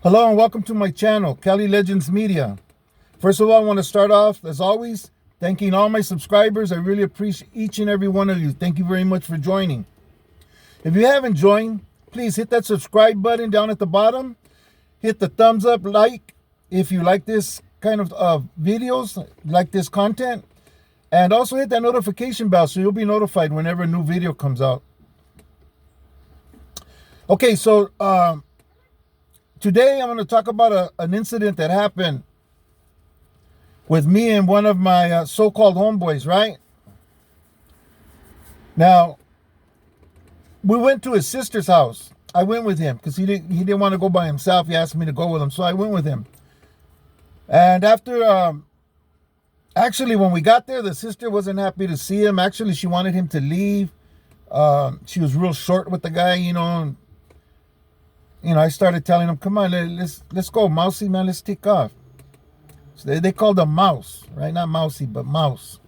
Hello and welcome to my channel, Cali Legends Media. First of all, I want to start off, as always, thanking all my subscribers. I really appreciate each and every one of you. Thank you very much for joining. If you haven't joined, please hit that subscribe button down at the bottom. Hit the thumbs up like if you like this kind of videos, like this content. And also hit that notification bell so you'll be notified whenever a new video comes out. Okay, so today I'm going to talk about an incident that happened with me and one of my so-called homeboys, right? Now, we went to his sister's house. I went with him because he didn't want to go by himself. He asked me to go with him, so I went with him. And after, actually, when we got there, the sister wasn't happy to see him. Actually, she wanted him to leave. She was real short with the guy, and, I started telling him, come on, let's go, Mousy, man, let's take off. So they called him Mouse, right? Not Mousy, but Mouse.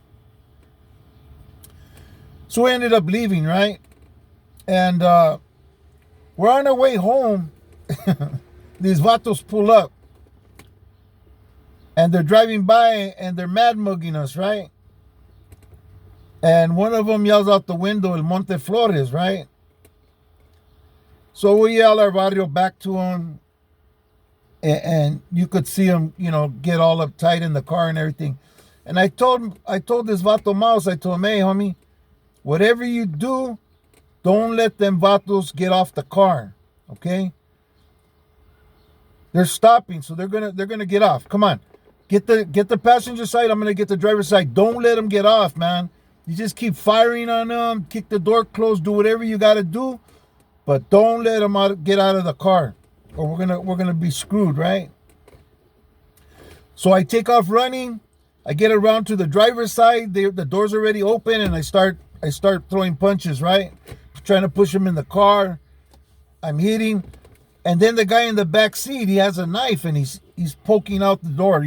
So we ended up leaving, right? And we're on our way home. These vatos pull up. And they're driving by and they're mad mugging us, right? And one of them yells out the window, El Monte Flores, right? So we yell our barrio back to him. And you could see him, get all uptight in the car and everything. And I told this vato Mouse, I told him, hey, homie, whatever you do, don't let them vatos get off the car, okay? They're stopping, so they're gonna get off. Come on, get the passenger side. I'm gonna get the driver's side. Don't let them get off, man. You just keep firing on them, kick the door closed, do whatever you gotta do, but don't let them get out of the car, or we're gonna be screwed, right? So I take off running. I get around to the driver's side. The door's already open, and I start throwing punches, right? Trying to push him in the car. I'm hitting, and then the guy in the back seat, he has a knife, and he's poking out the door,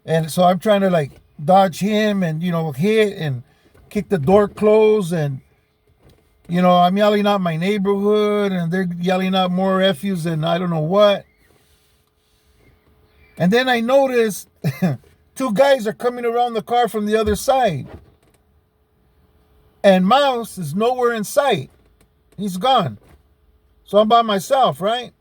And so I'm trying to dodge him, and hit and kick the door closed, and I'm yelling out my neighborhood, and they're yelling out more refuse and I don't know what. And then I notice two guys are coming around the car from the other side. And Mouse is nowhere in sight. He's gone. So I'm by myself, right?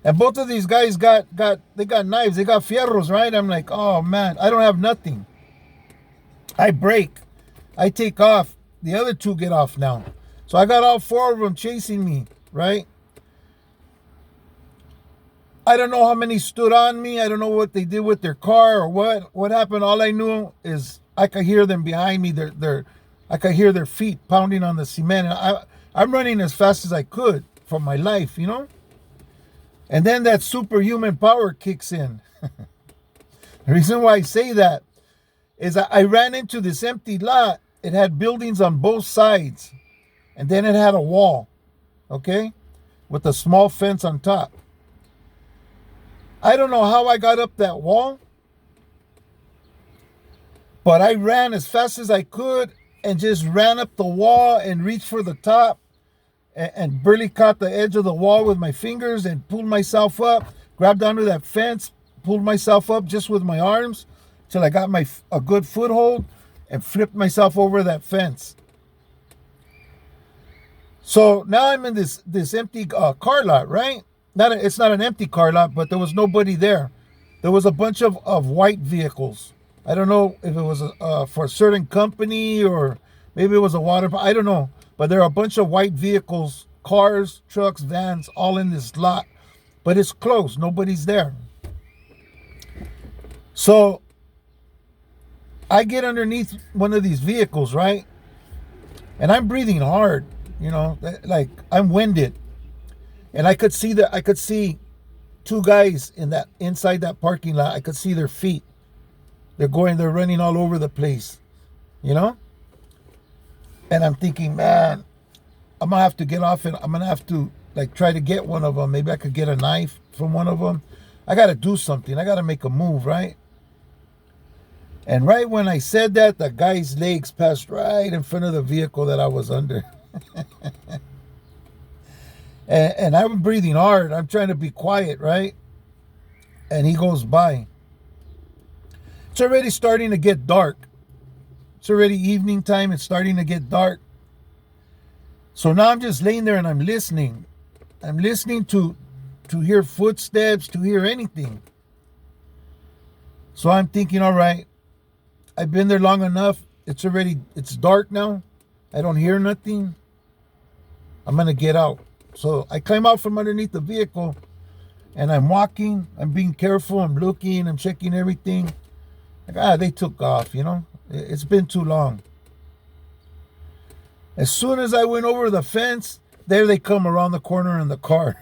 And both of these guys got knives. They got fierros, right? I'm like, oh man, I don't have nothing. I brake. I take off. The other two get off now. So I got all four of them chasing me, right? I don't know how many stood on me. I don't know what they did with their car or what happened. All I knew is I could hear them behind me. I could hear their feet pounding on the cement. And I'm running as fast as I could for my life, And then that superhuman power kicks in. The reason why I say that is I ran into this empty lot. It had buildings on both sides. And then it had a wall, okay? With a small fence on top. I don't know how I got up that wall. But I ran as fast as I could and just ran up the wall and reached for the top and barely caught the edge of the wall with my fingers and pulled myself up, grabbed onto that fence, pulled myself up just with my arms till I got a good foothold and flipped myself over that fence. So now I'm in this empty car lot, right? It's not an empty car lot, but there was nobody there. There was a bunch of white vehicles. I don't know if it was for a certain company or maybe it was a water. I don't know. But there are a bunch of white vehicles, cars, trucks, vans, all in this lot. But it's closed. Nobody's there. So I get underneath one of these vehicles, right? And I'm breathing hard, like I'm winded. And I could see two guys inside that parking lot. I could see their feet. They're running all over the place, And I'm thinking, man, I'm going to have to get off and I'm going to have to try to get one of them. Maybe I could get a knife from one of them. I got to do something. I got to make a move, right? And right when I said that, the guy's legs passed right in front of the vehicle that I was under. And I'm breathing hard. I'm trying to be quiet, right? And he goes by. It's already starting to get dark. It's already evening time. It's starting to get dark. So now I'm just laying there and I'm listening. I'm listening to hear footsteps, to hear anything. So I'm thinking, all right, I've been there long enough. It's dark now. I don't hear nothing. I'm going to get out. So I climb out from underneath the vehicle and I'm walking. I'm being careful. I'm looking. I'm checking everything. Like, they took off, you know. It's been too long. As soon as I went over the fence, there they come around the corner in the car.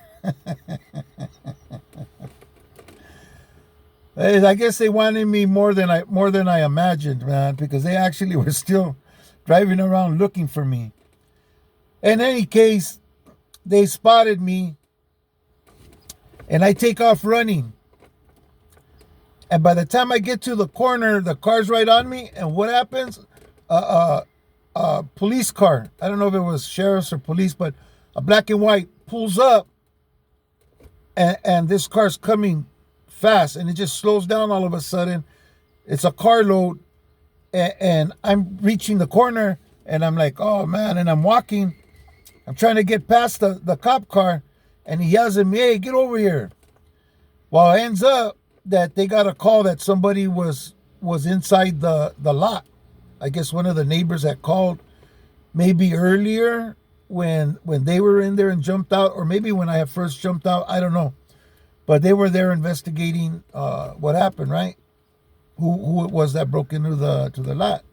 I guess they wanted me more than I imagined, man, because they actually were still driving around looking for me. In any case, they spotted me, and I take off running. And by the time I get to the corner, the car's right on me, and what happens? A police car. I don't know if it was sheriff's or police, but a black and white pulls up, and this car's coming fast, and it just slows down all of a sudden. It's a carload, and I'm reaching the corner, and I'm like, oh man, and I'm walking. I'm trying to get past the cop car, and he yells at me, hey, get over here. Well, it ends up that they got a call that somebody was inside the lot. I guess one of the neighbors had called maybe earlier when they were in there and jumped out, or maybe when I had first jumped out. I don't know. But they were there investigating what happened, right? Who it was that broke into the lot.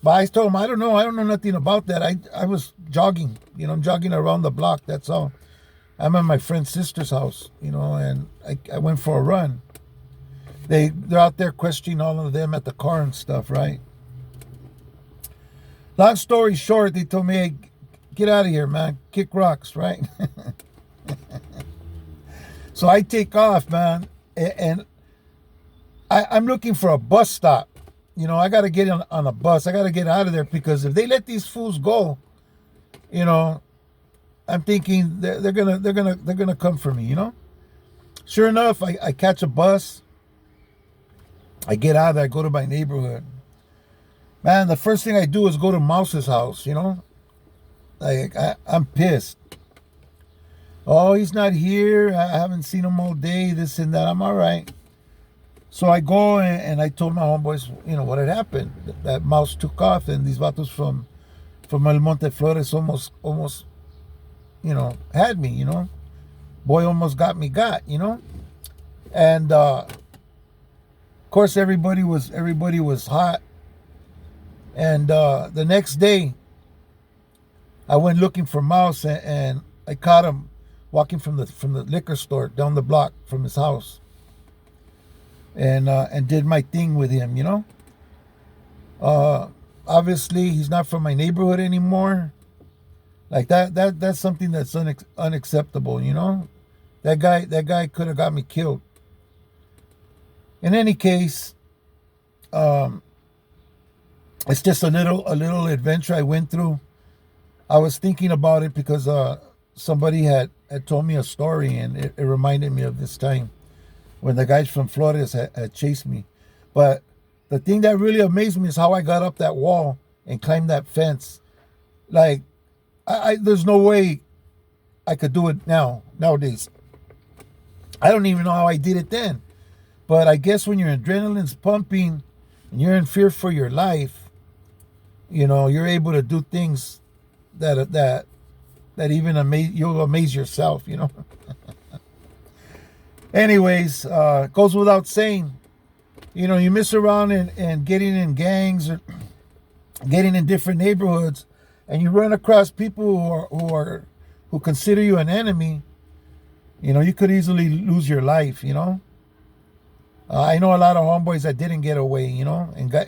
But I told them, I don't know nothing about that. I was jogging, I'm jogging around the block, that's all. I'm at my friend's sister's house, and I went for a run. They're out there questioning all of them at the car and stuff, right? Long story short, they told me, hey, get out of here, man. Kick rocks, right? So I take off, man, and I'm looking for a bus stop. I got to get on a bus. I got to get out of there, because if they let these fools go, I'm thinking they're gonna come for me. Sure enough, I catch a bus. I get out of there. I go to my neighborhood. Man, the first thing I do is go to Mouse's house. Like I'm pissed. Oh, he's not here. I haven't seen him all day. This and that. I'm all right. So I go and I told my homeboys, what had happened. That Mouse took off, and these vatos from El Monte Flores almost, had me, Boy almost got me, And of course everybody was hot. And the next day I went looking for Mouse, and I caught him walking from the liquor store down the block from his house. And did my thing with him, Obviously, he's not from my neighborhood anymore. Like that's something that's unacceptable, That guy could have got me killed. In any case, it's just a little adventure I went through. I was thinking about it because somebody had told me a story, and it reminded me of this time when the guys from Flores had chased me. But the thing that really amazed me is how I got up that wall and climbed that fence. Like, there's no way I could do it nowadays. I don't even know how I did it then. But I guess when your adrenaline's pumping and you're in fear for your life, you're able to do things that even you'll amaze yourself, Anyways, goes without saying, you mess around and getting in gangs or getting in different neighborhoods, and you run across people who consider you an enemy. You could easily lose your life. I know a lot of homeboys that didn't get away, and got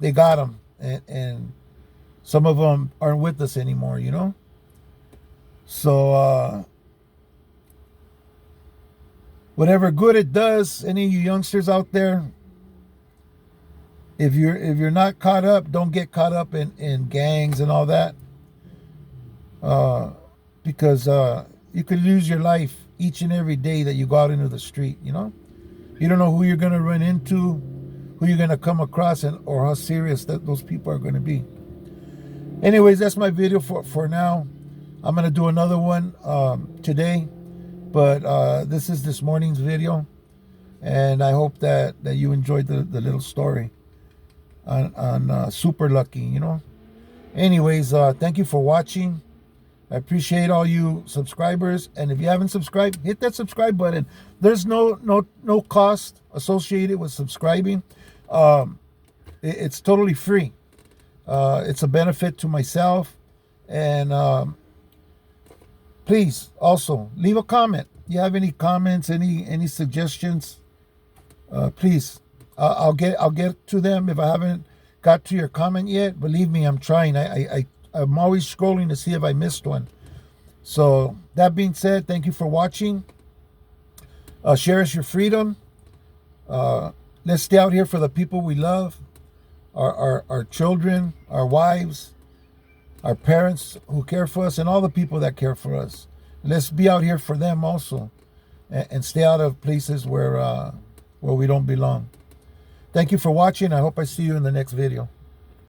they got them, and some of them aren't with us anymore. So whatever good it does, any of you youngsters out there, if you're not caught up, don't get caught up in gangs and all that. because you could lose your life each and every day that you go out into the street. You know, you don't know who you're gonna run into, who you're gonna come across, and or how serious that those people are gonna be. Anyways, that's my video for now. I'm gonna do another one today, but this is this morning's video, and I hope that you enjoyed the little story on Super Lucky. You know. Anyways, thank you for watching. I appreciate all you subscribers, and if you haven't subscribed, hit that subscribe button. There's no cost associated with subscribing. It's totally free. It's a benefit to myself, and please also leave a comment. You have any comments, any suggestions? Please, I'll get to them. If I haven't got to your comment yet, believe me, I'm trying. I'm always scrolling to see if I missed one. So that being said, thank you for watching. Cherish your freedom. Let's stay out here for the people we love, our children, our wives, our parents who care for us, and all the people that care for us. Let's be out here for them also, and stay out of places where we don't belong. Thank you for watching. I hope I see you in the next video.